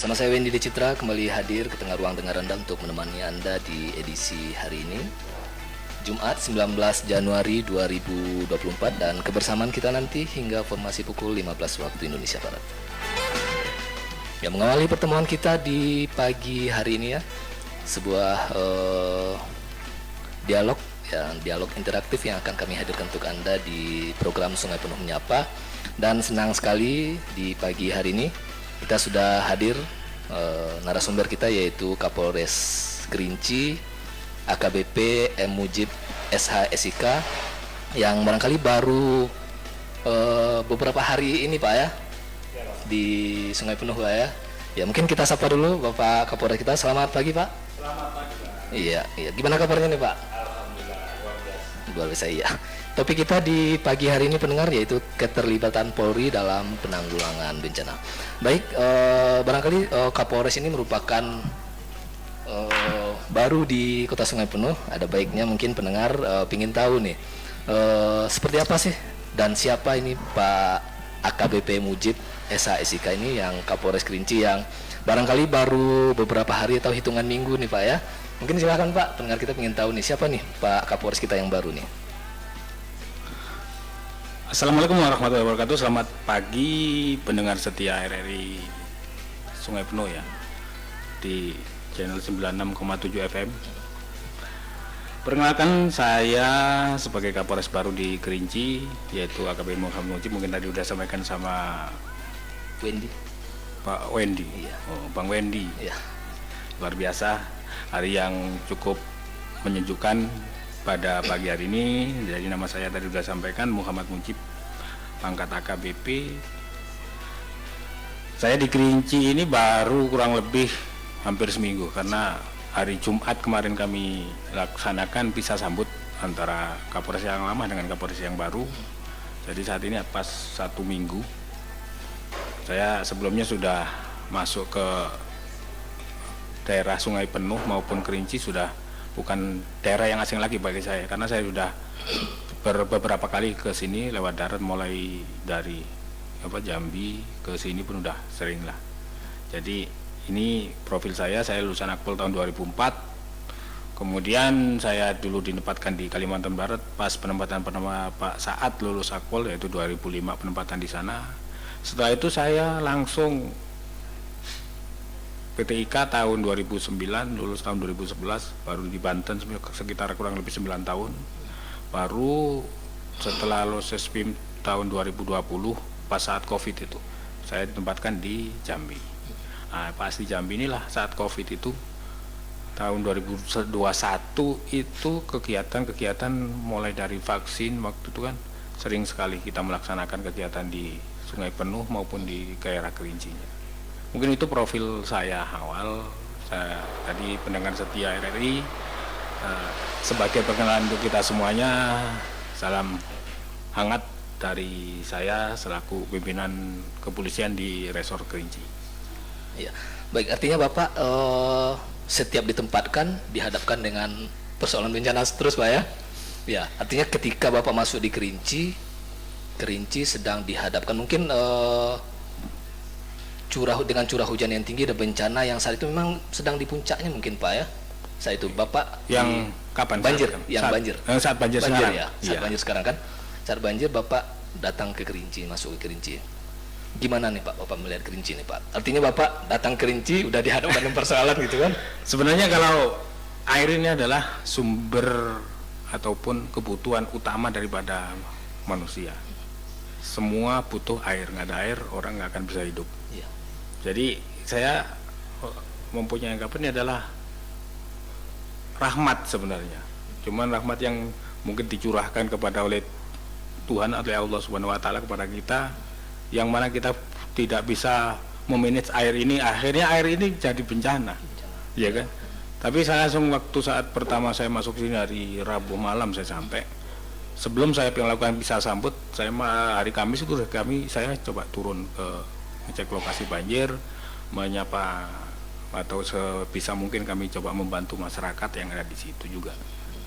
Bersama saya Wendy Decitra kembali hadir ke tengah ruang dengar Anda untuk menemani Anda di edisi hari ini, Jumat 19 Januari 2024, dan kebersamaan kita nanti hingga formasi pukul 15 waktu Indonesia Barat. Yang mengawali pertemuan kita di pagi hari ini ya, sebuah dialog interaktif yang akan kami hadirkan untuk Anda di program Sungai Penuh Menyapa. Dan senang sekali di pagi hari ini kita sudah hadir narasumber kita, yaitu Kapolres Kerinci AKBP M. Mujib SH SIK, yang barangkali baru beberapa hari ini Pak ya di Sungai Penuh Pak ya. Ya, mungkin kita sapa dulu Bapak Kapolres kita. Selamat pagi Pak. Selamat pagi Pak. Iya. Gimana kabarnya nih Pak? Alhamdulillah, Luar biasa iya. Topik kita di pagi hari ini pendengar, yaitu keterlibatan Polri dalam penanggulangan bencana. Baik, barangkali Kapolres ini merupakan baru di Kota Sungai Penuh. Ada baiknya mungkin pendengar ingin tahu nih seperti apa sih dan siapa ini Pak AKBP Mujib SH SIK ini, yang Kapolres Kerinci yang barangkali baru beberapa hari atau hitungan minggu nih Pak ya. Mungkin silakan Pak, pendengar kita ingin tahu nih siapa nih Pak Kapolres kita yang baru nih. Assalamualaikum warahmatullahi wabarakatuh. Selamat pagi pendengar setia RRI Sungai Penuh ya, di channel 96,7 FM. Perkenalkan, saya sebagai Kapolres baru di Kerinci, yaitu AKBP Muhammad Mujib. Mungkin tadi udah sampaikan sama Wendy. Pak Wendy. Iya. Oh, Bang Wendy. Iya. Luar biasa, hari yang cukup menyejukkan pada pagi hari ini. Jadi nama saya tadi sudah sampaikan, Muhammad Mujib, pangkat AKBP. Saya di Kerinci ini baru kurang lebih hampir seminggu, karena hari Jumat kemarin kami laksanakan pisah sambut antara Kapolres yang lama dengan Kapolres yang baru. Jadi saat ini pas 1 minggu. Saya sebelumnya sudah masuk ke daerah Sungai Penuh maupun Kerinci, sudah bukan daerah yang asing lagi bagi saya, karena saya sudah beberapa kali ke sini lewat darat, mulai dari Jambi ke sini pun udah sering lah. Jadi ini profil saya lulusan Akpol tahun 2004. Kemudian saya dulu ditempatkan di Kalimantan Barat pas penempatan Pak saat lulus Akpol, yaitu 2005 penempatan di sana. Setelah itu saya langsung PTIK tahun 2009, lulus tahun 2011, baru di Banten sekitar kurang lebih 9 tahun. Baru setelah lulus SPIM tahun 2020, pas saat COVID itu, saya ditempatkan di Jambi. Nah, pas di Jambi inilah saat COVID itu, tahun 2021 itu kegiatan mulai dari vaksin, waktu itu kan sering sekali kita melaksanakan kegiatan di Sungai Penuh maupun di daerah Kerincinya. Mungkin itu profil saya awal. Saya tadi pendengar setia RRI, sebagai perkenalan untuk kita semuanya, salam hangat dari saya selaku pimpinan kepolisian di Resor Kerinci. Ya, baik, artinya Bapak setiap ditempatkan dihadapkan dengan persoalan bencana terus Pak ya. Ya, artinya ketika Bapak masuk di Kerinci sedang dihadapkan mungkin dengan curah hujan yang tinggi dan bencana yang saat itu memang sedang di puncaknya mungkin Pak ya. Saat itu Bapak yang kapan? Banjir, saat banjir sekarang. Ya, saat banjir sekarang kan. Saat banjir Bapak datang ke Kerinci, masuk ke Kerinci. Gimana nih Pak Bapak melihat Kerinci nih Pak? Artinya Bapak datang ke Kerinci udah dihadapkan dengan persoalan gitu kan? Sebenarnya kalau air ini adalah sumber ataupun kebutuhan utama daripada manusia. Semua butuh air, nggak ada air orang nggak akan bisa hidup. Iya. Jadi saya mempunyai anggapan ini adalah rahmat sebenarnya. Cuman rahmat yang mungkin dicurahkan kepada oleh Tuhan atau Allah Subhanahu Wa Taala kepada kita, yang mana kita tidak bisa memanage air ini. Akhirnya air ini jadi bencana, ya kan? Tapi saya langsung waktu saat pertama saya masuk sini hari Rabu malam saya sampai. Sebelum saya melakukan pisah sambut, saya hari Kamis itu saya coba turun ke ngecek lokasi banjir, menyapa atau sebisa mungkin kami coba membantu masyarakat yang ada di situ juga.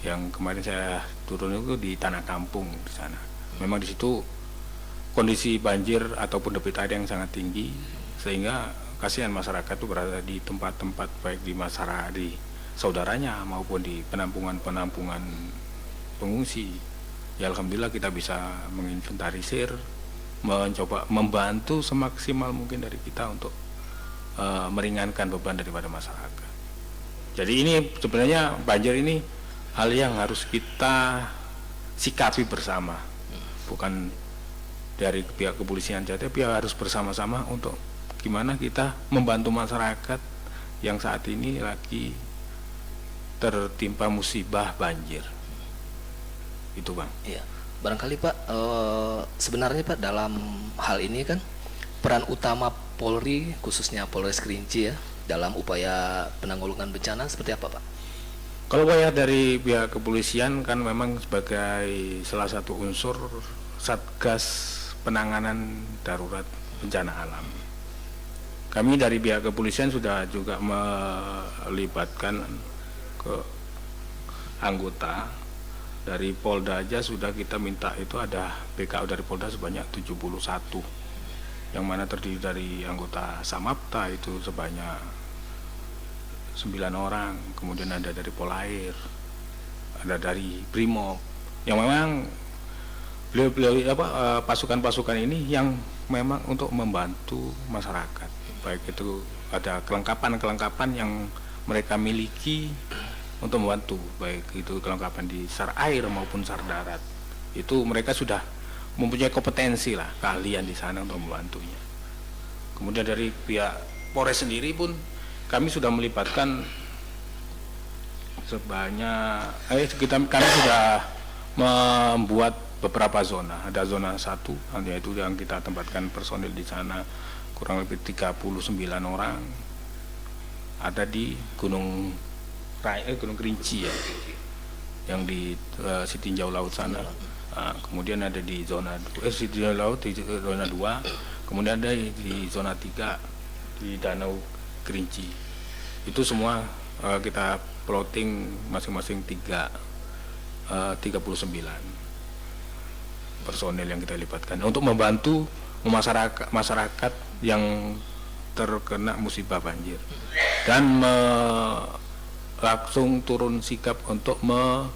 Yang kemarin saya turun itu di Tanah Kampung di sana. Memang di situ kondisi banjir ataupun debit air yang sangat tinggi, sehingga kasihan masyarakat itu berada di tempat-tempat baik di masyarakat, di saudaranya maupun di penampungan-penampungan pengungsi. Ya alhamdulillah kita bisa menginventarisir, mencoba membantu semaksimal mungkin dari kita untuk meringankan beban daripada masyarakat. Jadi ini sebenarnya banjir ini hal yang harus kita sikapi bersama, bukan dari pihak kepolisian saja, tapi harus bersama-sama untuk gimana kita membantu masyarakat yang saat ini lagi tertimpa musibah banjir. Itu Bang. Iya, barangkali Pak, sebenarnya Pak dalam hal ini kan peran utama Polri, khususnya Polres Kerinci ya, dalam upaya penanggulangan bencana seperti apa Pak? Kalau upaya dari pihak kepolisian kan memang sebagai salah satu unsur Satgas Penanganan Darurat Bencana Alam. Kami dari pihak kepolisian sudah juga melibatkan ke anggota dari Polda aja, sudah kita minta itu ada PKU dari Polda sebanyak 71, yang mana terdiri dari anggota Samapta itu sebanyak 9 orang, kemudian ada dari Polair, ada dari Brimob, yang memang pasukan-pasukan ini yang memang untuk membantu masyarakat, baik itu ada kelengkapan-kelengkapan yang mereka miliki untuk membantu, baik itu kelengkapan di SAR air maupun SAR darat. Itu mereka sudah mempunyai kompetensi lah, keahlian di sana untuk membantunya. Kemudian dari pihak Polres sendiri pun kami sudah melibatkan kami sudah membuat beberapa zona. Ada zona 1, yaitu yang kita tempatkan personil di sana kurang lebih 39 orang. Ada di Gunung Kerinci ya, yang di Sitinjau Laut sana. Kemudian ada di zona Sitinjau Laut di zona 2, kemudian ada di zona 3 di Danau Kerinci. Itu semua kita plotting masing-masing 39 personel yang kita libatkan untuk membantu masyarakat yang terkena musibah banjir, dan langsung turun sikap untuk membantu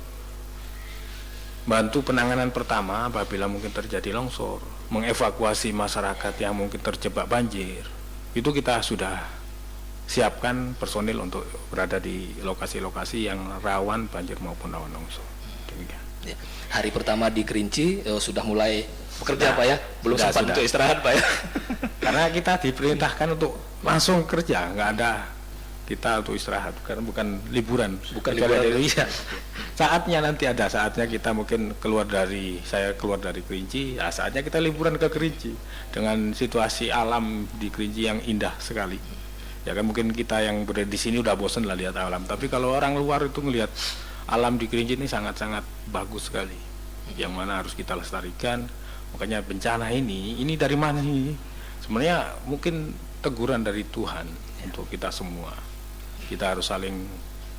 penanganan pertama apabila mungkin terjadi longsor, mengevakuasi masyarakat yang mungkin terjebak banjir. Itu kita sudah siapkan personil untuk berada di lokasi-lokasi yang rawan banjir maupun rawan longsor. Demikian. Ya. Hari pertama di Kerinci sudah mulai bekerja Pak ya, belum sempat untuk istirahat Pak ya. Karena kita diperintahkan untuk langsung kerja, nggak ada kita untuk istirahat, karena bukan liburan, bukan liburan dari saatnya nanti ada saatnya kita mungkin saya keluar dari Kerinci, ya saatnya kita liburan ke Kerinci dengan situasi alam di Kerinci yang indah sekali. Ya kan mungkin kita yang berada di sini udah bosan lah lihat alam, tapi kalau orang luar itu ngelihat alam di Kerinci ini sangat-sangat bagus sekali, yang mana harus kita lestarikan. Makanya bencana ini dari mana ini? Sebenarnya mungkin teguran dari Tuhan untuk kita semua. Kita harus saling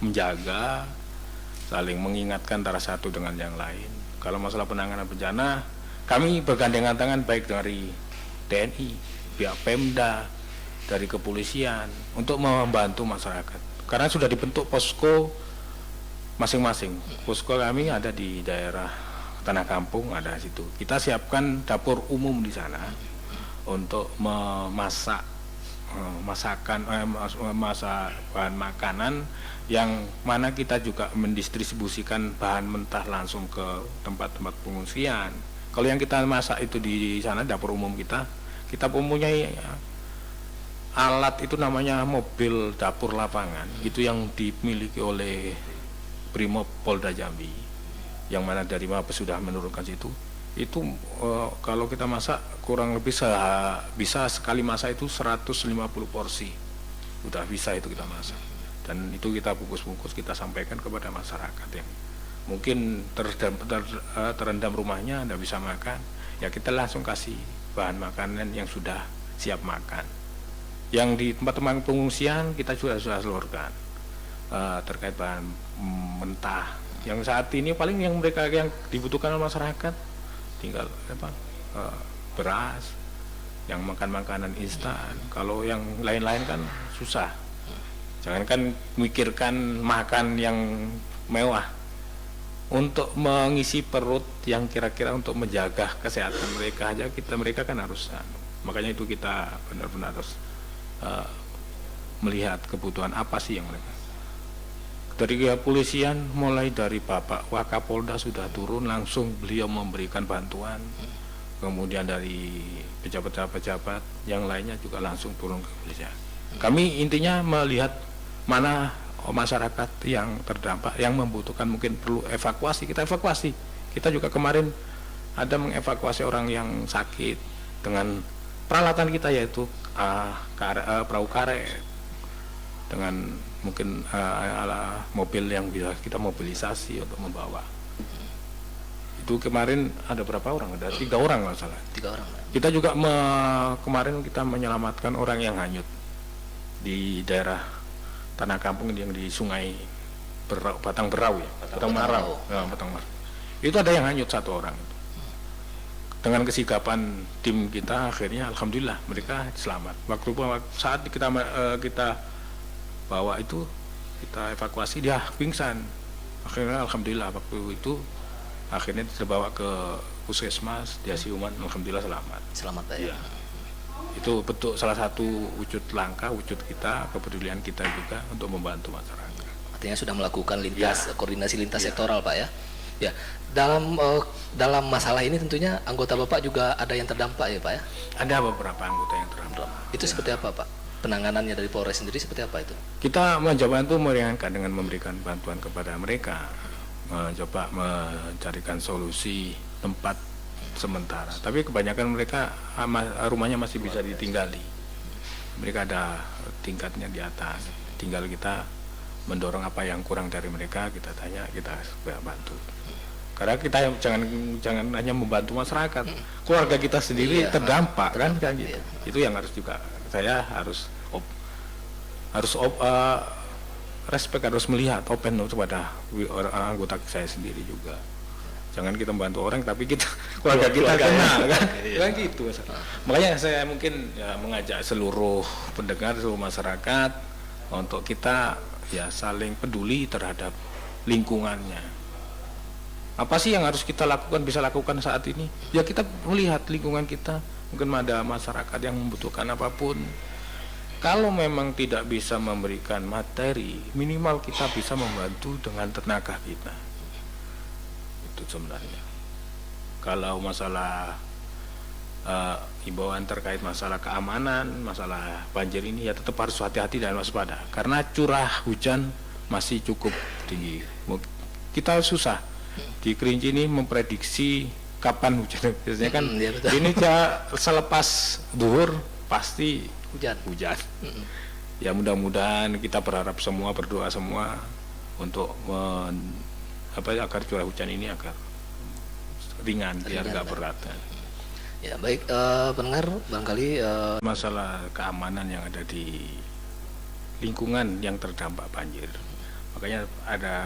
menjaga, saling mengingatkan antara satu dengan yang lain. Kalau masalah penanganan bencana, kami bergandengan tangan baik dari TNI, pihak Pemda, dari kepolisian untuk membantu masyarakat. Karena sudah dibentuk posko masing-masing. Posko kami ada di daerah Tanah Kampung, ada situ. Kita siapkan dapur umum di sana untuk memasak bahan makanan, yang mana kita juga mendistribusikan bahan mentah langsung ke tempat-tempat pengungsian. Kalau yang kita masak itu di sana dapur umum kita mempunyai alat itu namanya mobil dapur lapangan, itu yang dimiliki oleh Brimob Polda Jambi, yang mana dari Mabes sudah menurunkan situ. Itu kalau kita masak kurang lebih bisa sekali masak itu 150 porsi, udah bisa itu kita masak, dan itu kita bungkus-bungkus, kita sampaikan kepada masyarakat yang mungkin terendam rumahnya, tidak bisa makan, ya kita langsung kasih bahan makanan yang sudah siap makan. Yang di tempat-tempat pengungsian kita sudah salurkan terkait bahan mentah yang saat ini paling yang dibutuhkan oleh masyarakat tinggal beras, yang makan makanan instan. Kalau yang lain-lain kan susah. Jangankan mikirkan makan yang mewah, untuk mengisi perut yang kira-kira untuk menjaga kesehatan mereka aja mereka kan harus, makanya itu kita benar-benar harus melihat kebutuhan apa sih yang mereka. Dari kepolisian, mulai dari Bapak Wakapolda sudah turun langsung, beliau memberikan bantuan. Kemudian dari pejabat-pejabat yang lainnya juga langsung turun ke kepolisian. Kami intinya melihat mana masyarakat yang terdampak, yang membutuhkan, mungkin perlu evakuasi, kita evakuasi. Kita juga kemarin ada mengevakuasi orang yang sakit dengan peralatan kita, yaitu perahu karet, dengan mungkin mobil yang bisa kita mobilisasi untuk membawa. Itu kemarin ada berapa orang? Ada 3 orang masalah. 3 orang. Kita juga kemarin kita menyelamatkan orang yang hanyut di daerah Tanah Kampung yang di Sungai Batang Berau ya, Batang Marau. Ya, Batang Marau. Itu ada yang hanyut 1 orang. Dengan kesigapan tim kita, akhirnya alhamdulillah mereka selamat. Saat kita bawa itu, kita evakuasi, dia pingsan. Akhirnya alhamdulillah waktu itu akhirnya dibawa ke puskesmas, dia siuman, alhamdulillah selamat. Selamat ya. Itu betul salah satu wujud langkah, wujud kita, kepedulian kita juga untuk membantu masyarakat. Artinya sudah melakukan koordinasi lintas sektoral, Pak ya. Ya, dalam masalah ini tentunya anggota Bapak juga ada yang terdampak ya, Pak ya. Ada beberapa anggota yang terdampak. Itu seperti apa, Pak? Penanganannya dari Polres sendiri seperti apa itu? Kita mencoba itu meringankan dengan memberikan bantuan kepada mereka, mencoba mencarikan solusi tempat sementara. Tapi kebanyakan mereka rumahnya masih bisa ditinggali. Mereka ada tingkatnya di atas. Tinggal kita mendorong apa yang kurang dari mereka, kita tanya, kita bantu. Karena kita jangan hanya membantu masyarakat, keluarga kita sendiri terdampak kan gitu. Itu yang harus juga saya harus respect, harus melihat open kepada anggota saya sendiri juga. Jangan kita membantu orang tapi kita keluarga kita kena kan. Kan gitu. Makanya saya mungkin mengajak seluruh pendengar, seluruh masyarakat untuk kita saling peduli terhadap lingkungannya. Apa sih yang harus kita lakukan, bisa lakukan saat ini? Ya kita melihat lingkungan kita, mungkin ada masyarakat yang membutuhkan apapun. Kalau memang tidak bisa memberikan materi, minimal kita bisa membantu dengan tenaga kita. Itu sebenarnya. Kalau masalah himbauan terkait masalah keamanan, masalah banjir ini ya tetap harus hati-hati dan waspada. Karena curah hujan masih cukup tinggi. Kita susah di Kerinci ini memprediksi kapan hujan. Biasanya kan ini selepas zuhur pasti hujan. Ya mudah-mudahan kita berharap semua, berdoa semua untuk agar curah hujan ini agar ringan biar nggak berat. Ya baik, pendengar barangkali masalah keamanan yang ada di lingkungan yang terdampak banjir. Makanya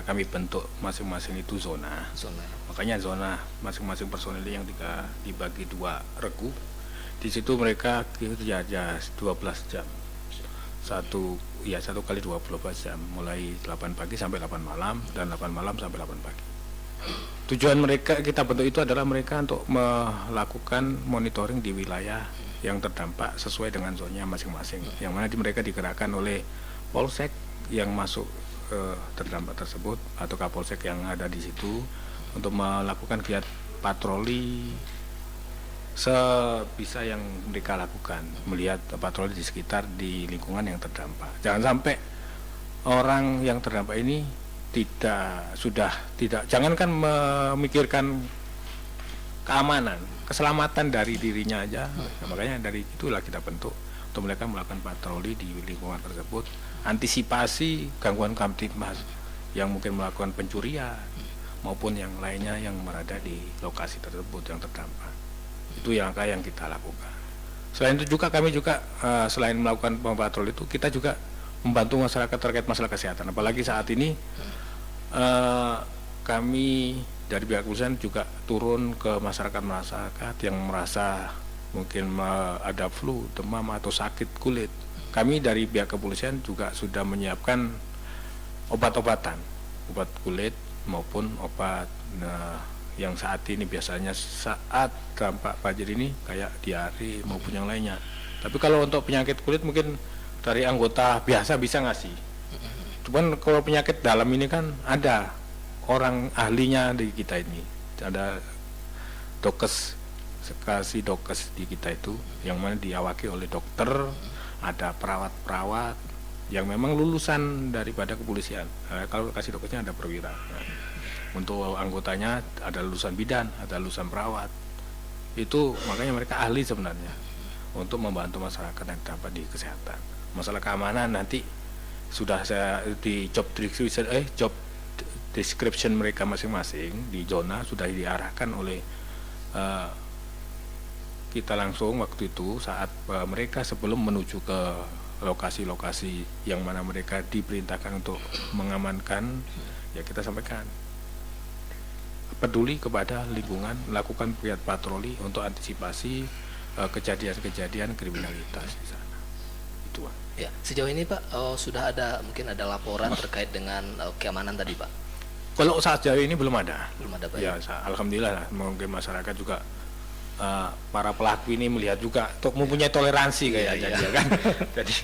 kami bentuk masing-masing itu zona. Makanya zona masing-masing personil yang dibagi 2 regu. Di situ mereka kerja 12 jam. Satu kali 24 jam, mulai 8 pagi sampai 8 malam dan 8 malam sampai 8 pagi. Tujuan mereka kita bentuk itu adalah mereka untuk melakukan monitoring di wilayah yang terdampak sesuai dengan zonanya masing-masing. Yang mana mereka digerakkan oleh Polsek yang masuk terdampak tersebut atau Kapolsek yang ada di situ untuk melakukan giat patroli sebisa yang mereka lakukan, melihat patroli di sekitar di lingkungan yang terdampak. Jangan sampai orang yang terdampak ini jangankan memikirkan keamanan, keselamatan dari dirinya aja. Makanya dari itulah kita bentuk untuk mereka melakukan patroli di lingkungan tersebut, antisipasi gangguan Kamtibmas yang mungkin melakukan pencurian maupun yang lainnya yang berada di lokasi tersebut yang terdampak. Itu yang kita lakukan. Selain itu juga kami juga selain melakukan patroli itu, kita juga membantu masyarakat terkait masalah kesehatan. Apalagi saat ini kami dari pihak kepolisian juga turun ke masyarakat yang merasa mungkin ada flu, demam atau sakit kulit, kami dari pihak kepolisian juga sudah menyiapkan obat-obatan, obat kulit maupun obat yang saat ini biasanya saat dampak banjir ini kayak diare maupun yang lainnya. Tapi kalau untuk penyakit kulit mungkin dari anggota biasa bisa ngasih. Cuman kalau penyakit dalam ini kan ada orang ahlinya di kita ini, ada dokes, sekasi dokes di kita itu yang mana diawaki oleh dokter, ada perawat-perawat yang memang lulusan daripada kepolisian. Kalau kasih dokesnya ada perwira. Untuk anggotanya ada lulusan bidan, ada lulusan perawat. Itu makanya mereka ahli sebenarnya untuk membantu masyarakat yang terdampak di kesehatan. Masalah keamanan nanti sudah saya di job description mereka masing-masing di zona sudah diarahkan oleh kita langsung waktu itu saat mereka sebelum menuju ke lokasi-lokasi yang mana mereka diperintahkan untuk mengamankan, ya kita sampaikan peduli kepada lingkungan, lakukan kegiatan patroli untuk antisipasi kejadian-kejadian kriminalitas di sana. Itu Pak. Ya, sejauh ini Pak sudah ada mungkin ada laporan terkait dengan keamanan tadi Pak. Kalau saat jauh ini belum ada. Belum ada Pak. Ya, alhamdulillah lah. Mungkin masyarakat juga para pelaku ini melihat juga untuk mempunyai toleransi kayaknya kan. Jadi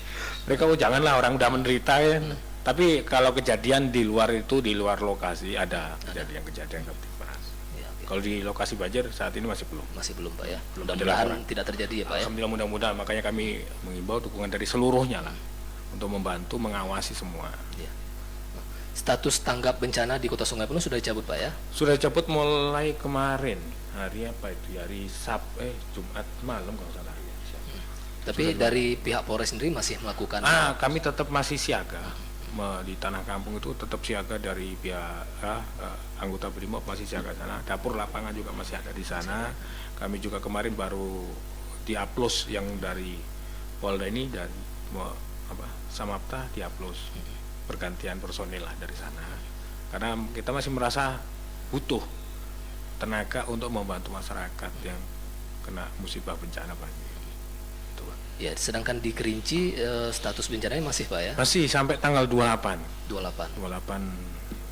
mereka janganlah orang udah menderita ya. Tapi kalau kejadian di luar itu, di luar lokasi ada kejadian ketimpas. Ya, okay. Kalau di lokasi banjir saat ini masih belum. Masih belum Pak ya. Mudah-mudahan tidak terjadi ya Pak ya. Alhamdulillah, mudah-mudahan, makanya kami mengimbau dukungan dari seluruhnya lah untuk membantu mengawasi semua. Ya. Status tanggap bencana di Kota Sungai Penuh sudah dicabut Pak ya? Sudah dicabut mulai kemarin. Hari apa itu? Hari Jumat malam kalau salah. Tapi dari pihak Polres sendiri masih melakukan? Kami tetap masih siaga. Di Tanah Kampung itu tetap siaga dari pihak anggota Brimob masih siaga sana. Dapur lapangan juga masih ada di sana. Kami juga kemarin baru diupload yang dari Polda ini dan Samapta diupload. Pergantian personil lah dari sana. Karena kita masih merasa butuh tenaga untuk membantu masyarakat yang kena musibah bencana banjir. Ya, sedangkan di Kerinci status bencananya masih Pak ya? Masih sampai tanggal 28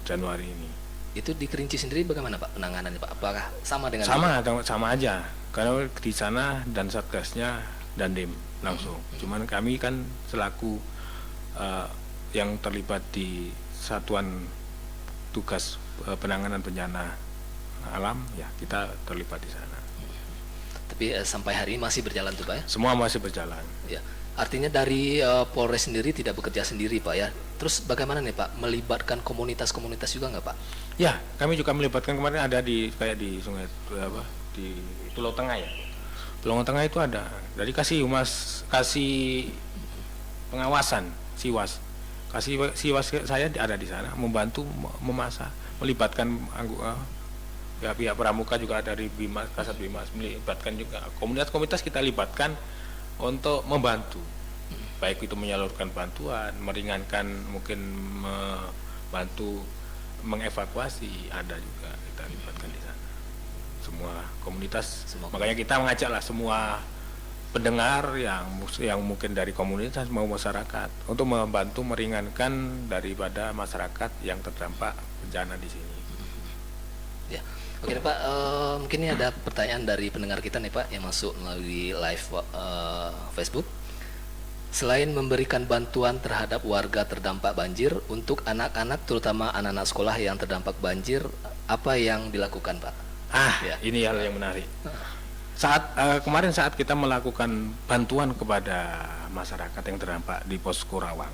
Januari ini. Itu di Kerinci sendiri bagaimana Pak penanganannya Pak? Apakah sama dengan sama aja. Karena di sana dan Satgasnya Dandim langsung. Cuman kami kan selaku yang terlibat di Satuan Tugas Penanganan Bencana Alam, ya kita terlibat di sana. Tapi sampai hari ini masih berjalan tuh Pak ya? Semua masih berjalan. Ya, artinya dari Polres sendiri tidak bekerja sendiri Pak ya? Terus bagaimana nih Pak, melibatkan komunitas-komunitas juga nggak Pak? Ya, kami juga melibatkan, kemarin ada di sungai di Pulau Tengah ya. Pulau Tengah itu ada. Jadi kasih pengawasan Siwas. Siwas saya ada di sana membantu memasak, melibatkan pihak pramuka juga dari Bimas, Kasat Bimas, melibatkan juga komunitas-komunitas kita libatkan untuk membantu, baik itu menyalurkan bantuan, meringankan, mungkin membantu mengevakuasi, ada juga kita libatkan di sana. Semua komunitas, makanya kita mengajaklah semua pendengar yang mungkin dari komunitas mau masyarakat untuk membantu meringankan daripada masyarakat yang terdampak bencana di sini. Ya. Oke Pak, mungkin ini ada pertanyaan dari pendengar kita nih Pak yang masuk melalui live Facebook. Selain memberikan bantuan terhadap warga terdampak banjir, untuk anak-anak terutama anak-anak sekolah yang terdampak banjir, apa yang dilakukan Pak? Ya. Ini hal yang menarik. Kemarin saat kita melakukan bantuan kepada masyarakat yang terdampak di Posko Rawang,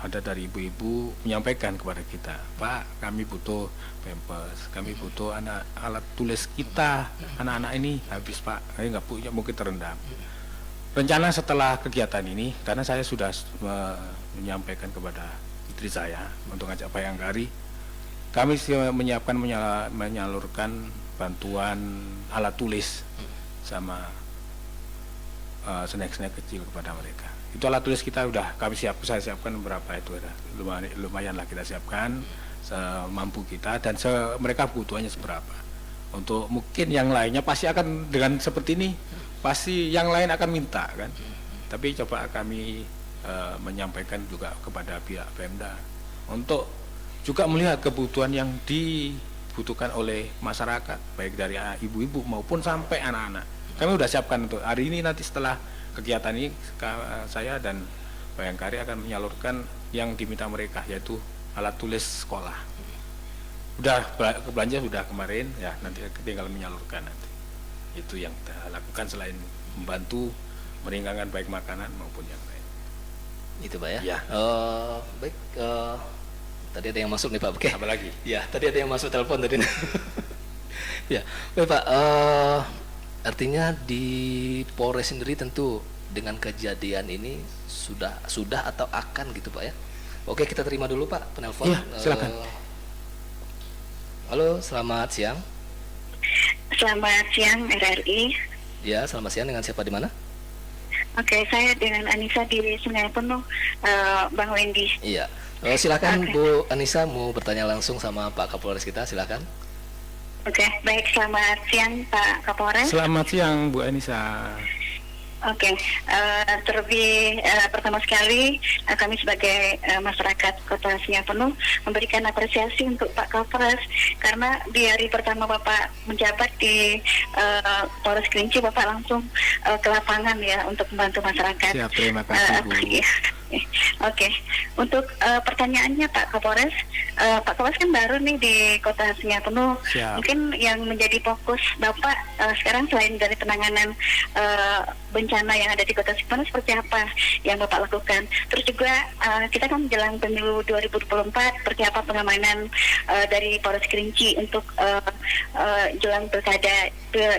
ada dari ibu-ibu menyampaikan kepada kita, Pak, kami butuh pampers, kami butuh alat tulis kita, anak-anak ini habis Pak, kami nggak punya, mungkin terendam. Rencana setelah kegiatan ini, karena saya sudah menyampaikan kepada istri saya untuk ngajak Pak Yanggari, kami menyiapkan menyalurkan bantuan alat tulis sama snack-snack kecil kepada mereka. Itu alat tulis kita saya siapkan berapa itu ada, lumayan lah kita siapkan semampu kita dan mereka kebutuhannya seberapa. Untuk mungkin yang lainnya pasti akan dengan seperti ini pasti yang lain akan minta kan. Tapi coba kami menyampaikan juga kepada pihak Pemda untuk juga melihat kebutuhan yang dibutuhkan oleh masyarakat, baik dari ibu-ibu maupun sampai anak-anak. Kami sudah siapkan untuk hari ini, nanti setelah kegiatan ini saya dan Bayangkari akan menyalurkan yang diminta mereka, yaitu alat tulis sekolah. Udah belanja sudah kemarin, ya nanti tinggal menyalurkan nanti. Itu yang kita lakukan selain membantu meringankan baik makanan maupun yang lain. Itu Pak ya? Ya. Baik, tadi ada yang masuk nih Pak. Oke. Apa lagi? Ya, tadi ada yang masuk telepon tadi. Ya, baik Pak. Artinya di Polres sendiri tentu dengan kejadian ini sudah atau akan gitu Pak ya? Oke, kita terima dulu Pak penelpon. Ya, silakan. Halo, selamat siang. Selamat siang RRI. Ya, selamat siang. Dengan siapa di mana? Oke, saya dengan Anissa di Sungai Penuh, Bang Wendy. Iya. Silakan Oke. Bu Anissa mau bertanya langsung sama Pak Kapolres kita, silakan. Oke, baik, selamat siang Pak Kapolres. Selamat siang Bu Anissa. Oke, terlebih pertama sekali kami sebagai masyarakat Kota Sungai Penuh memberikan apresiasi untuk Pak Kapolres, karena di hari pertama Bapak menjabat di Polres Kerinci, Bapak langsung ke lapangan ya untuk membantu masyarakat. Siap, terima kasih Bu. Iya. Oke, untuk pertanyaannya Pak Kapolres, Pak Kapolres kan baru nih di Kota Sungai Penuh. Siap. Mungkin yang menjadi fokus Bapak sekarang selain dari penanganan bencana yang ada di Kota Sungai Penuh, seperti apa yang Bapak lakukan? Terus juga kita kan menjelang pemilu 2024, seperti apa pengamanan dari Polres Kerinci untuk jelang pilkada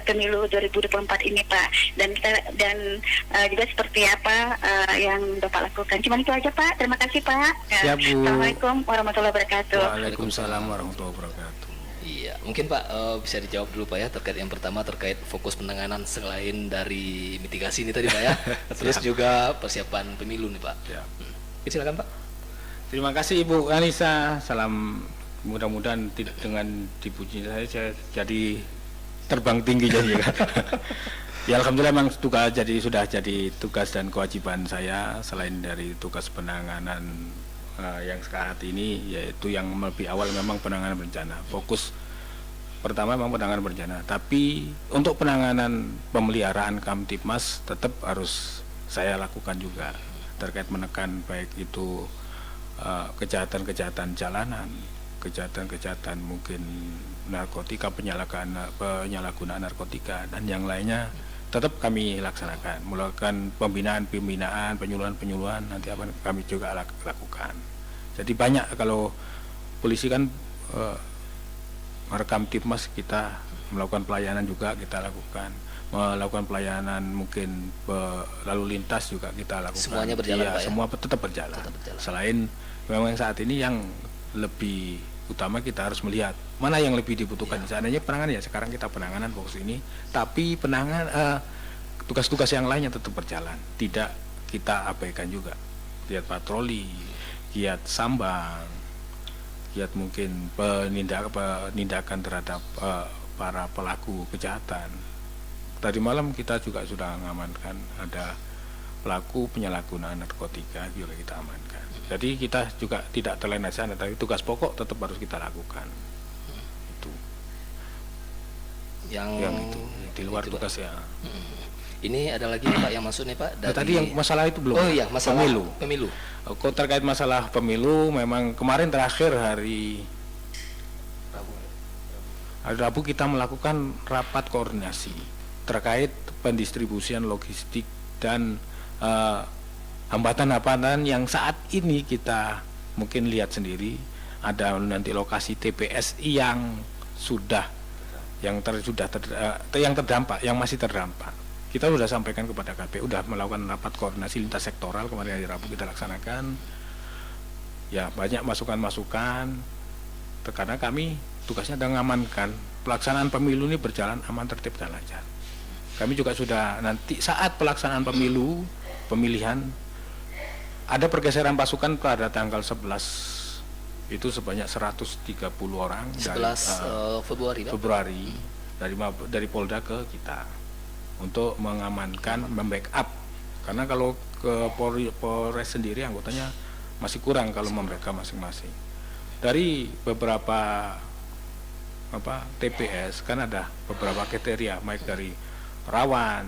pemilu 2024 ini Pak? Dan juga seperti apa yang Bapak lakukan? Cuma itu aja Pak. Terima kasih Pak. Siap, Bu. Assalamualaikum warahmatullahi wabarakatuh. Waalaikumsalam warahmatullahi wabarakatuh. Iya, mungkin Pak bisa dijawab dulu Pak ya terkait yang pertama terkait fokus penanganan selain dari mitigasi ini tadi Pak ya. Terus juga persiapan pemilu nih Pak. Siap. Silakan Pak. Terima kasih Ibu Anissa. Salam, mudah-mudahan dengan dipuji saya jadi terbang tinggi jadi kan. Ya alhamdulillah memang sudah jadi tugas dan kewajiban saya, selain dari tugas penanganan yang saat ini, yaitu yang lebih awal memang penanganan bencana. Fokus pertama memang penanganan bencana, tapi untuk penanganan pemeliharaan Kamtibmas tetap harus saya lakukan juga, terkait menekan baik itu kejahatan-kejahatan jalanan, kejahatan-kejahatan mungkin narkotika, penyalahgunaan narkotika dan yang lainnya tetap kami laksanakan, melakukan pembinaan, penyuluhan nanti apa kami juga lakukan. Jadi banyak, kalau polisi kan merekam Tipmas, kita melakukan pelayanan juga kita lakukan, melakukan pelayanan mungkin lalu lintas juga kita lakukan. Semuanya berjalan ya, Pak ya? Semua tetap berjalan. Selain memang saat ini yang lebih utama kita harus melihat mana yang lebih dibutuhkan. Seandainya penanganan, ya sekarang kita penanganan fokus ini, tapi tugas-tugas yang lainnya tetap berjalan, tidak kita abaikan juga. Giat patroli, giat sambang, giat mungkin penindakan terhadap para pelaku kejahatan. Tadi malam kita juga sudah mengamankan ada pelaku penyalahgunaan narkotika juga kita amankan. Jadi kita juga tidak terlena sana, tapi tugas pokok tetap harus kita lakukan. Itu. Yang itu di luar itu, tugas ya. Ini ada lagi Pak yang masuk nih Pak dari... Tadi yang masalah itu belum. Oh iya, masalah pemilu. Kok terkait masalah pemilu, memang kemarin terakhir hari Rabu kita melakukan rapat koordinasi terkait pendistribusian logistik dan hambatan-hambatan yang saat ini kita mungkin lihat sendiri. Ada nanti lokasi TPS yang terdampak, yang masih terdampak. Kita sudah sampaikan kepada KPU, sudah melakukan rapat koordinasi lintas sektoral kemarin hari Rabu kita laksanakan. Ya banyak masukan-masukan, karena kami tugasnya adalah mengamankan pelaksanaan pemilu ini berjalan aman, tertib dan lancar. Kami juga sudah nanti saat pelaksanaan pemilihan ada pergeseran pasukan pada tanggal 11 itu sebanyak 130 orang 11 Februari Pak? Februari dari Polda ke kita untuk mengamankan, membackup. Karena kalau ke Polres sendiri anggotanya masih kurang kalau membackup masing-masing. Dari beberapa TPS kan ada beberapa kriteria, baik dari rawan,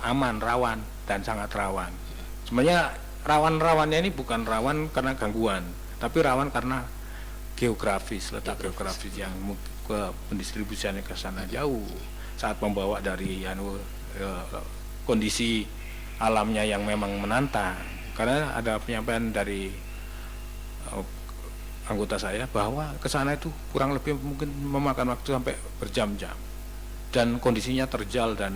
aman, rawan, dan sangat rawan. Sebenarnya rawan-rawannya ini bukan rawan karena gangguan, tapi rawan karena geografis, letak geografis yang ke pendistribusiannya ke sana jauh, saat membawa dari kondisi alamnya yang memang menantang. Karena ada penyampaian dari anggota saya bahwa ke sana itu kurang lebih mungkin memakan waktu sampai berjam-jam dan kondisinya terjal dan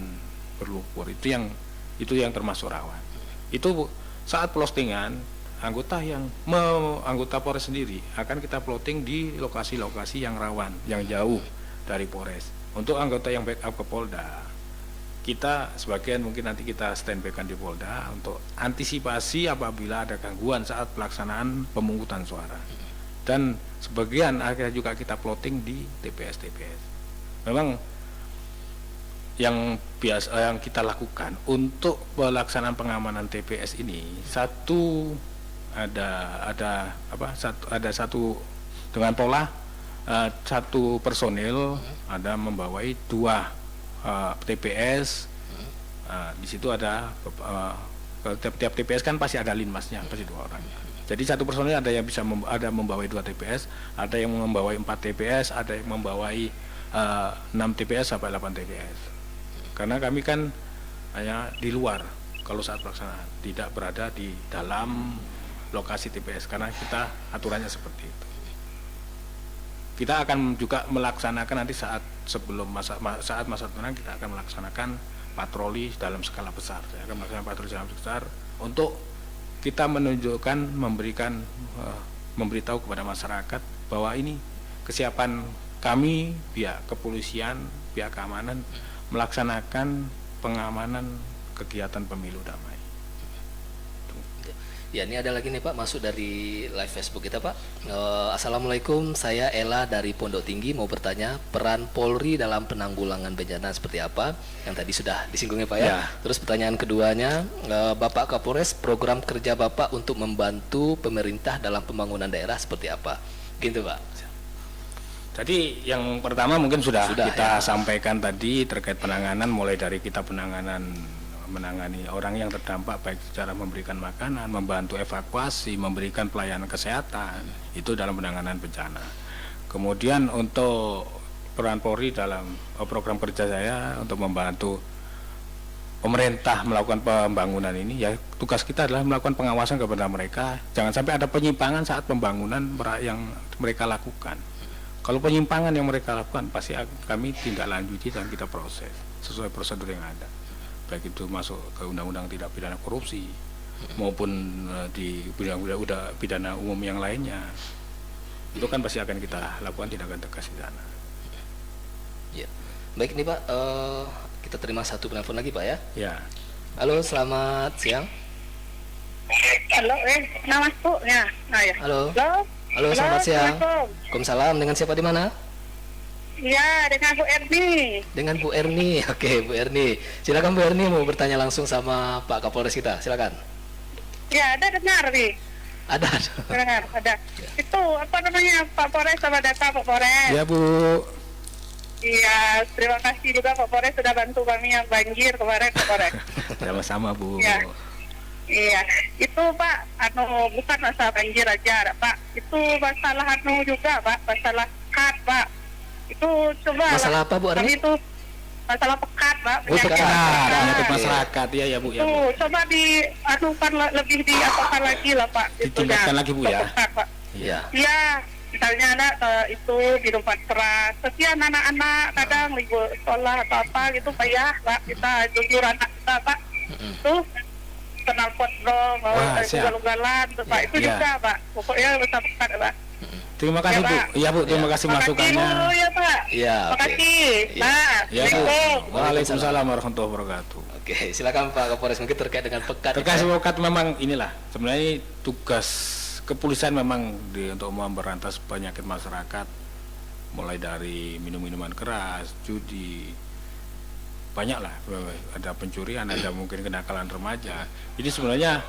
berlumpur. Itu yang termasuk rawan. Itu saat postingan anggota Polres sendiri akan kita plotting di lokasi-lokasi yang rawan, yang jauh dari Polres. Untuk anggota yang backup ke Polda, kita sebagian mungkin nanti kita standby-kan di Polda untuk antisipasi apabila ada gangguan saat pelaksanaan pemungutan suara. Dan sebagian akhirnya juga kita plotting di TPS-TPS. Memang yang kita lakukan untuk pelaksanaan pengamanan TPS ini, ada satu dengan pola satu personil ada membawai 2 TPS. Di situ ada tiap TPS kan pasti ada linmasnya, pasti 2 orang. Jadi satu personil ada yang bisa ada membawai 2 TPS, ada yang membawai 4 TPS, ada yang membawai 6 TPS sampai 8 TPS. Karena kami kan hanya di luar kalau saat pelaksanaan, tidak berada di dalam lokasi TPS karena kita aturannya seperti itu. Kita akan juga melaksanakan nanti saat masa tenang, kita akan melaksanakan patroli dalam skala besar. Saya akan melaksanakan patroli dalam skala besar untuk kita menunjukkan, memberitahu kepada masyarakat bahwa ini kesiapan kami, pihak kepolisian, pihak keamanan melaksanakan pengamanan kegiatan pemilu damai. Ya, ini ada lagi nih Pak, masuk dari live Facebook kita Pak. Assalamualaikum, saya Ella dari Pondok Tinggi mau bertanya peran Polri dalam penanggulangan bencana seperti apa? Yang tadi sudah disinggungnya Pak ya. Terus pertanyaan keduanya, Bapak Kapolres, program kerja Bapak untuk membantu pemerintah dalam pembangunan daerah seperti apa? Gitu Pak. Jadi yang pertama mungkin sudah kita ya sampaikan tadi terkait penanganan, mulai dari kita menangani orang yang terdampak baik secara memberikan makanan, membantu evakuasi, memberikan pelayanan kesehatan, itu dalam penanganan bencana. Kemudian untuk peran Polri dalam program kerja saya untuk membantu pemerintah melakukan pembangunan ini, ya tugas kita adalah melakukan pengawasan kepada mereka, jangan sampai ada penyimpangan saat pembangunan yang mereka lakukan. Kalau penyimpangan yang mereka lakukan pasti kami tindak lanjuti dan kita proses sesuai prosedur yang ada. Baik itu masuk ke undang-undang tidak pidana korupsi maupun di bidang pidana umum yang lainnya, itu kan pasti akan kita lakukan tindakan tegas di sana. Ya, baik nih Pak, kita terima satu penelpon lagi Pak ya. Ya. Halo, selamat siang. Halo, nama Bu ya. Nah, ya. Halo. Halo, selamat siang. Waalaikumsalam. Dengan siapa di mana? Iya, dengan Bu Erni. Dengan Bu Erni. Oke, Bu Erni. Silakan Bu Erni mau bertanya langsung sama Pak Kapolres kita. Silakan. Ya, ada dengar nih. Ada. Dengar, ada. Itu apa namanya Pak Polres sama data Pak Polres. Ya Bu. Iya, terima kasih juga Pak Polres sudah bantu kami yang banjir kemarin Pak Polres. Sama-sama Bu. Ya. Iya, itu Pak, bukan masalah banjir aja, Pak. Itu masalah juga, Pak, masalah pekat, Pak. Itu coba. Masalah apa Bu Arni? Itu masalah pekat, Pak. Penyakit masyarakat, ya Bu. Ya, Bu. Coba lebih diapakan lagi lah, Pak. Ditingkatkan lagi Bu ya. Pekat, Pak. Iya. Iya, misalnya ada itu minum keras. Sekian anak-anak kadang libur sekolah atau apa gitu, Pak ya, Pak. Kita jujur anak kita, Pak. Tuh. Kenal pot dong, ugal-ugalan, Pak. Itu juga, Pak. Pokoknya besar pekat, Pak. Terima kasih Bu. Iya Bu, terima kasih masukannya. Ya Pak. Iya. Terima kasih. Pak. Ya Bu. Waalaikumsalam warahmatullahi wabarakatuh. Oke, silakan Pak Kapolres, mungkin terkait dengan pekat. Terkait pekat memang inilah sebenarnya tugas kepolisian memang untuk memberantas penyakit masyarakat, mulai dari minum-minuman keras, judi, banyak lah, ada pencurian, ada mungkin kenakalan remaja. Ini sebenarnya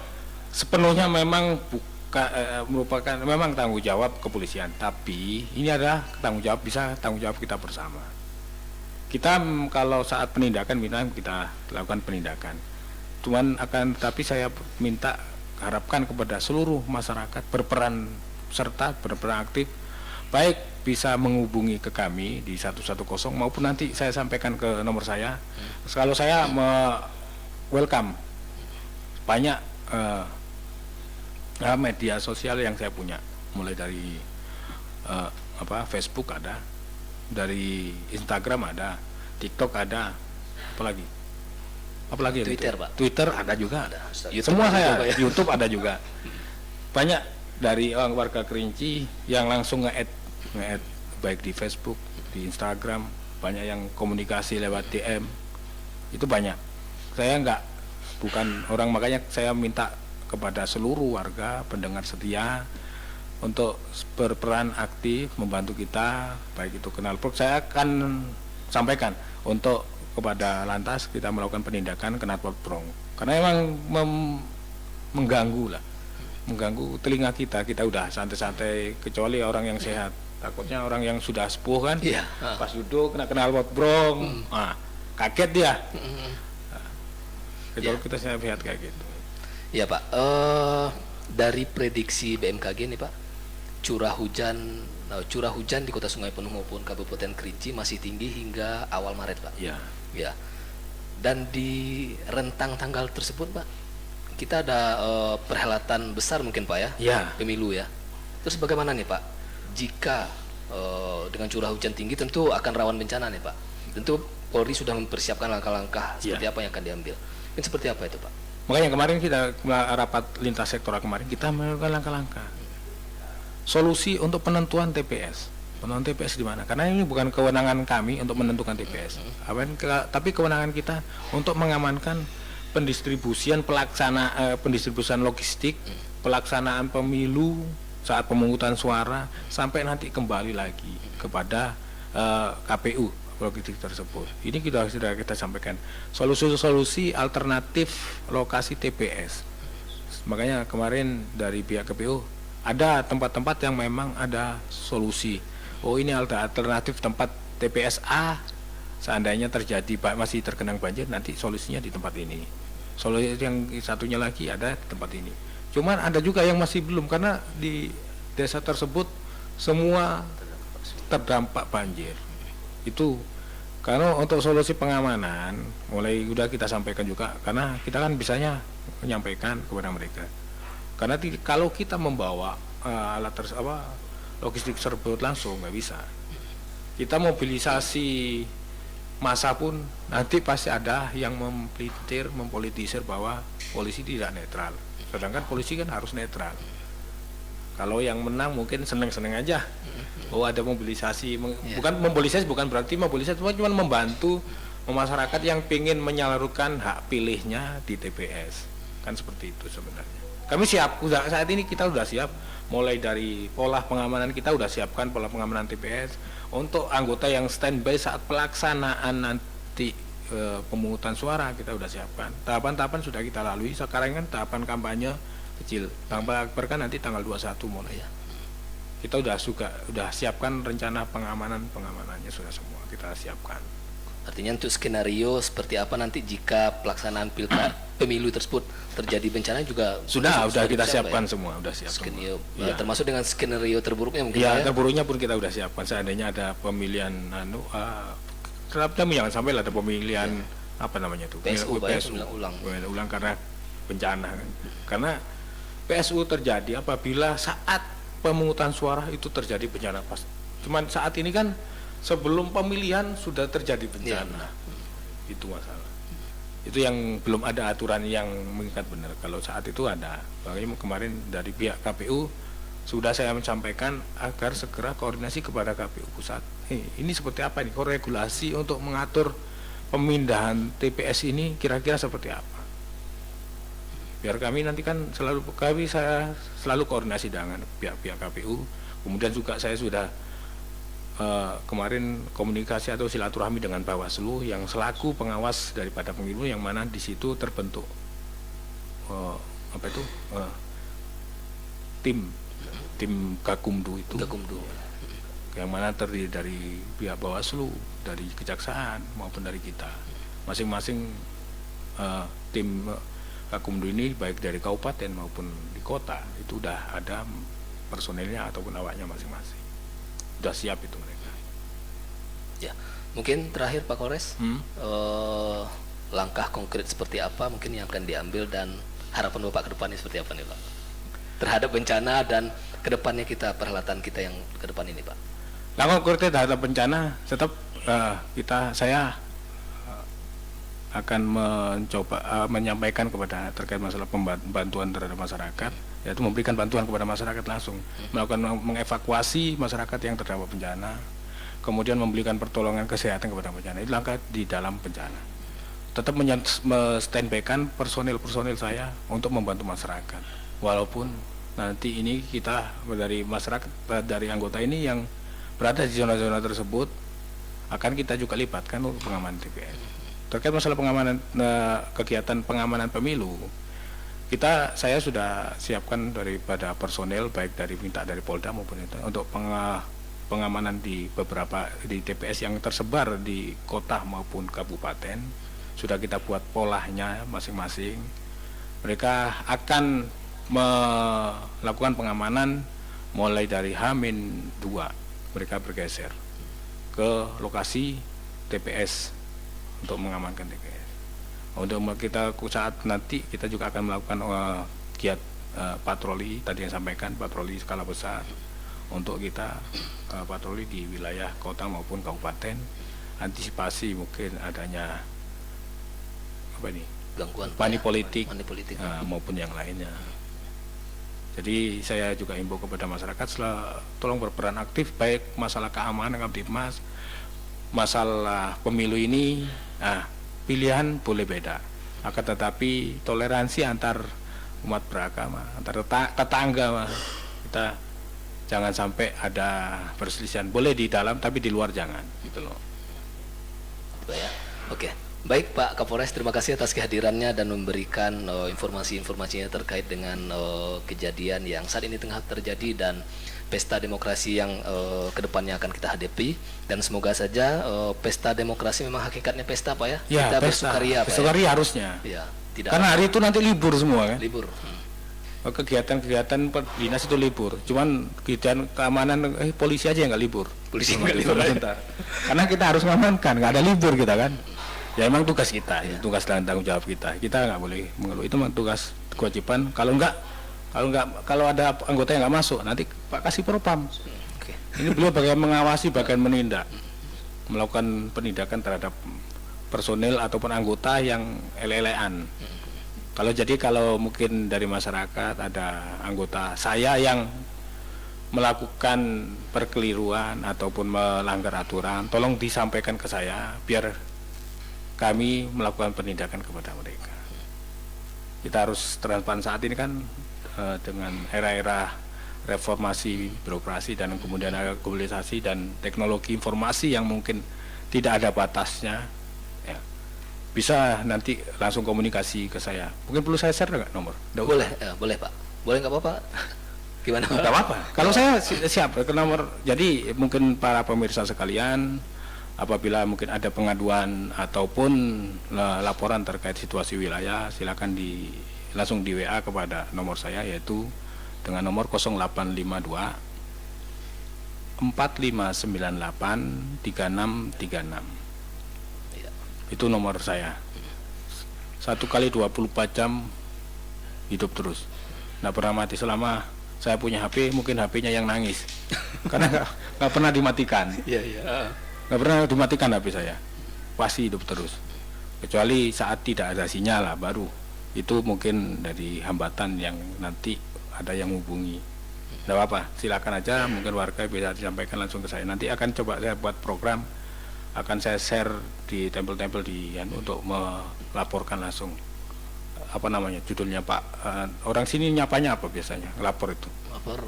sepenuhnya memang merupakan memang tanggung jawab kepolisian, tapi ini adalah tanggung jawab kita bersama. Kita kalau saat penindakan kita lakukan penindakan, tapi saya harapkan kepada seluruh masyarakat berperan aktif, baik bisa menghubungi ke kami di 110 maupun nanti saya sampaikan ke nomor saya. Kalau saya welcome banyak media sosial yang saya punya, mulai dari Facebook ada, dari Instagram ada, TikTok ada, apalagi Twitter itu? Pak. Twitter ada juga, ada. Semua saya ya. YouTube ada juga. Banyak dari warga Kerinci yang langsung nge-add baik di Facebook, di Instagram, banyak yang komunikasi lewat DM, itu banyak. Saya bukan orang, makanya saya minta kepada seluruh warga pendengar setia untuk berperan aktif membantu kita, baik itu knalpot. Saya akan sampaikan untuk kepada lantas kita melakukan penindakan knalpot brong, karena emang mengganggu telinga kita udah santai-santai, kecuali orang yang sehat. Takutnya orang yang sudah sepuh kan, pas duduk kena knalpot brong, kaget dia. Kecuali kita lihat kayak gitu. Ya Pak, dari prediksi BMKG nih Pak, curah hujan di Kota Sungai Penuh maupun Kabupaten Kerinci masih tinggi hingga awal Maret Pak. Ya. Dan di rentang tanggal tersebut Pak, kita ada perhelatan besar mungkin Pak ya, pemilu ya. Terus bagaimana nih Pak, jika dengan curah hujan tinggi tentu akan rawan bencana nih Pak. Tentu Polri sudah mempersiapkan langkah-langkah seperti apa yang akan diambil. Ini seperti apa itu Pak? Makanya kemarin kita rapat lintas sektoral kemarin, kita melakukan langkah-langkah solusi untuk penentuan TPS. Penentuan TPS di mana? Karena ini bukan kewenangan kami untuk menentukan TPS, tapi kewenangan kita untuk mengamankan pendistribusian pendistribusian logistik, pelaksanaan pemilu saat pemungutan suara sampai nanti kembali lagi kepada KPU logistik tersebut. Ini sudah kita sampaikan solusi alternatif lokasi TPS. Makanya kemarin dari pihak KPU ada tempat-tempat yang memang ada solusi. Ini alternatif tempat TPS A, seandainya masih tergenang banjir, nanti solusinya di tempat ini. Solusi yang satunya lagi ada di tempat ini. Cuman ada juga yang masih belum, karena di desa tersebut semua terdampak banjir. Itu karena untuk solusi pengamanan mulai udah kita sampaikan juga, karena kita kan bisanya menyampaikan kepada mereka. Karena kalau kita membawa logistik tersebut langsung nggak bisa. Kita mobilisasi massa pun nanti pasti ada yang mempolitisir bahwa polisi tidak netral. Sedangkan polisi kan harus netral. Kalau yang menang mungkin seneng-seneng aja. Ada mobilisasi, bukan berarti mobilisasi, cuma membantu masyarakat yang ingin menyalurkan hak pilihnya di TPS. Kan seperti itu sebenarnya. Kami siap, saat ini kita sudah siap, mulai dari pola pengamanan kita sudah siapkan pola pengamanan TPS untuk anggota yang standby saat pelaksanaan nanti pemungutan suara kita sudah siapkan. Tahapan-tahapan sudah kita lalui. Sekarang kan tahapan kampanye kecil. Tahapan akbar kan nanti tanggal 21 mulai ya. Kita sudah siapkan rencana pengamanannya sudah semua kita siapkan. Artinya untuk skenario seperti apa nanti jika pelaksanaan pemilu tersebut terjadi bencana juga sudah kita siapkan semua, sudah siap skenario semua. Termasuk dengan skenario terburuknya mungkin terburuknya pun kita sudah siapkan. Seandainya ada pemilihan jangan sampai ada pemilihan PSU ulang karena bencana kan. Karena PSU terjadi apabila saat pemungutan suara itu terjadi bencana pas. Cuman saat ini kan sebelum pemilihan sudah terjadi bencana. Itu masalah. Itu yang belum ada aturan yang mengikat benar. Kalau saat itu ada. Makanya kemarin dari pihak KPU sudah saya sampaikan agar segera koordinasi kepada KPU pusat. Ini seperti apa nih regulasi untuk mengatur pemindahan TPS ini kira-kira seperti apa? Biar kami nanti kan saya selalu koordinasi dengan pihak-pihak KPU. Kemudian juga saya sudah kemarin komunikasi atau silaturahmi dengan Bawaslu yang selaku pengawas daripada pemilu, yang mana di situ terbentuk tim Gakumdu itu, yang mana terdiri dari pihak Bawaslu, dari Kejaksaan maupun dari kita. Masing-masing tim Gakumdu ini baik dari kabupaten maupun di kota itu udah ada personilnya ataupun awaknya masing-masing. Sudah siap itu mereka. Ya, mungkin terakhir Pak Kores, langkah konkret seperti apa mungkin yang akan diambil dan harapan Bapak ke depannya seperti apa nih Pak? Terhadap bencana dan ke depannya perhelatan kita yang ke depan ini Pak. Langkah konkret terhadap bencana tetap saya akan mencoba menyampaikan kepada terkait masalah bantuan terhadap masyarakat, yaitu memberikan bantuan kepada masyarakat langsung, melakukan mengevakuasi masyarakat yang terdampak bencana, kemudian memberikan pertolongan kesehatan kepada bencana. Itu langkah di dalam bencana. Tetap standby-kan personil saya untuk membantu masyarakat. Walaupun nanti ini kita dari masyarakat, dari anggota ini yang berada di zona-zona tersebut akan kita juga libatkan untuk pengamanan TPS. Terkait masalah pengamanan kegiatan pengamanan pemilu, saya sudah siapkan daripada personel baik dari Polda maupun itu untuk pengamanan di beberapa di TPS yang tersebar di kota maupun kabupaten. Sudah kita buat polanya masing-masing. Mereka akan melakukan pengamanan mulai dari H-2, mereka bergeser ke lokasi TPS untuk mengamankan TPS. Untuk kita saat nanti kita juga akan melakukan giat patroli, tadi yang sampaikan patroli skala besar untuk kita patroli di wilayah kota maupun kabupaten, antisipasi mungkin adanya gangguan money politik maupun yang lainnya. Jadi saya juga himbau kepada masyarakat tolong berperan aktif, baik masalah keamanan Kamtibmas, masalah pemilu ini. Pilihan boleh beda, akan tetapi toleransi antar umat beragama, antar tetangga, kita jangan sampai ada perselisihan. Boleh di dalam tapi di luar jangan, gitu loh. Oke. Baik Pak Kapolres, terima kasih atas kehadirannya dan memberikan informasi-informasinya terkait dengan kejadian yang saat ini tengah terjadi dan pesta demokrasi yang kedepannya akan kita hadapi. Dan semoga saja pesta demokrasi memang hakikatnya pesta Pak ya, ya kita pesta, bersukaria Pak bersukaria ya? Harusnya ya, tidak karena hari itu nanti libur semua kan? Libur. Kegiatan dinas itu libur, cuman kegiatan keamanan polisi aja yang nggak libur. Polisi nggak libur karena kita harus mengamankan, nggak ada libur kita kan. Ya emang tugas kita, tugas dan tanggung jawab kita. Kita nggak boleh mengeluh. Itu tugas kewajiban. Kalau ada anggota yang nggak masuk, nanti Pak kasih propam. Ini beliau bagian mengawasi, bagian menindak, melakukan penindakan terhadap personil ataupun anggota yang ele-elean. Kalau mungkin dari masyarakat ada anggota saya yang melakukan perkeliruan ataupun melanggar aturan, tolong disampaikan ke saya biar kami melakukan penindakan kepada mereka. Kita harus transparan saat ini kan dengan era-era reformasi birokrasi dan kemudian globalisasi dan teknologi informasi yang mungkin tidak ada batasnya, ya, bisa nanti langsung komunikasi ke saya. Mungkin perlu saya share nggak nomor? Boleh, boleh Pak. Boleh nggak apa-apa? Gimana? Nggak apa-apa. Kalau saya siap ke nomor. Jadi mungkin para pemirsa sekalian, apabila mungkin ada pengaduan ataupun laporan terkait situasi wilayah, silakan langsung di WA kepada nomor saya, yaitu dengan nomor 0852 4598 3636. Itu nomor saya. 1 kali 24 jam hidup terus. Nggak pernah mati selama saya punya HP, mungkin HP-nya yang nangis karena nggak pernah dimatikan. Nggak pernah dimatikan HP saya, pasti hidup terus. Kecuali saat tidak ada sinyal lah, baru itu mungkin dari hambatan yang nanti ada yang hubungi. Nggak apa-apa, silakan aja, mungkin warga bisa disampaikan langsung ke saya. Nanti akan coba saya buat program, akan saya share di tempel-tempel untuk melaporkan langsung. Apa namanya judulnya Pak? Orang sini nyapanya apa biasanya? Lapor itu. Lapor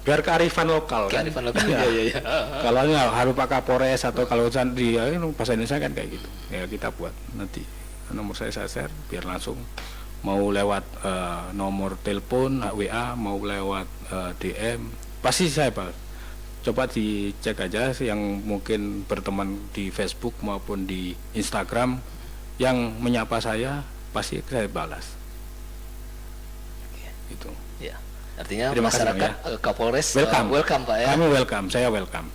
biar kearifan lokal kan. Kearifan lokal. Iya. Iya, iya. Kalau nggak harus Pak Kapolres atau kalau di bahasa Indonesia kan kayak gitu. Ya kita buat nanti nomor saya share biar langsung mau lewat nomor telepon WA, mau lewat DM pasti saya Pak. Coba dicek aja yang mungkin berteman di Facebook maupun di Instagram yang menyapa saya pasti saya balas. Itu. Ya. Artinya Terima kasih, masyarakat Bang, ya. Kapolres Welcome Pak ya. Kami welcome, saya welcome.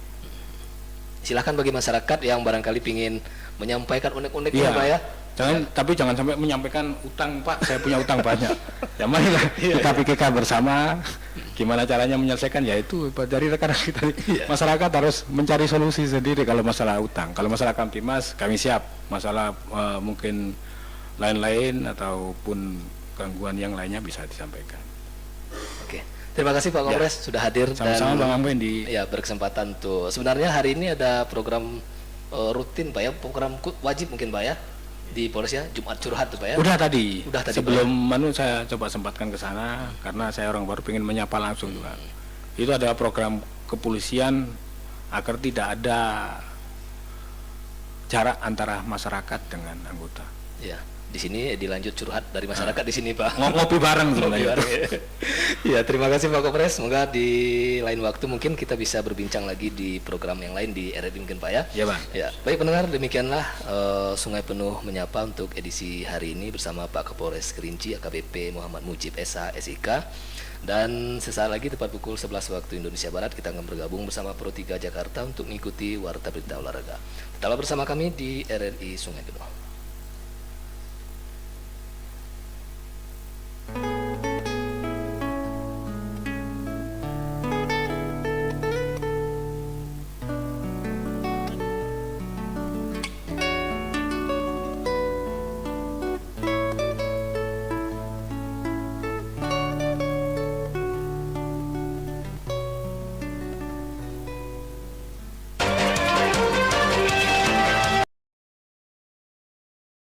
Silahkan bagi masyarakat yang barangkali ingin menyampaikan unek-uneknya Iya. Pak ya. Tapi jangan sampai menyampaikan utang Pak, saya punya utang banyak. Ya marilah kita pikirkan bersama gimana caranya menyelesaikan, yaitu dari rekan kita. Masyarakat harus mencari solusi sendiri kalau masalah utang. Kalau masalah Kamtimas kami siap, masalah mungkin lain-lain ataupun gangguan yang lainnya bisa disampaikan. Oke. Terima kasih Pak Kapolres sudah hadir Sama-sama dan Bang Amben ya berkesempatan tuh. Sebenarnya hari ini ada program rutin Pak ya, program wajib mungkin Pak ya di Polres ya, Jumat curhat tuh Pak ya. Udah tadi sebelum saya coba sempatkan ke sana karena saya orang baru pengen menyapa langsung juga. Itu ada program kepolisian agar tidak ada jarak antara masyarakat dengan anggota. Ya, di sini dilanjut curhat dari masyarakat di sini Pak. Ngopi bareng sebenarnya. Ya, terima kasih Pak Kapolres. Semoga di lain waktu mungkin kita bisa berbincang lagi di program yang lain di RRI mungkin Pak ya. Ya Bang. Ya, baik pendengar, demikianlah Sungai Penuh Menyapa untuk edisi hari ini bersama Pak Kapolres Kerinci AKBP Muhammad Mujib SH SIK. Dan sesaat lagi tepat pukul 11 waktu Indonesia Barat kita akan bergabung bersama Pro 3 Jakarta untuk mengikuti Warta Berita Olahraga. Tetaplah bersama kami di RRI Sungai Penuh.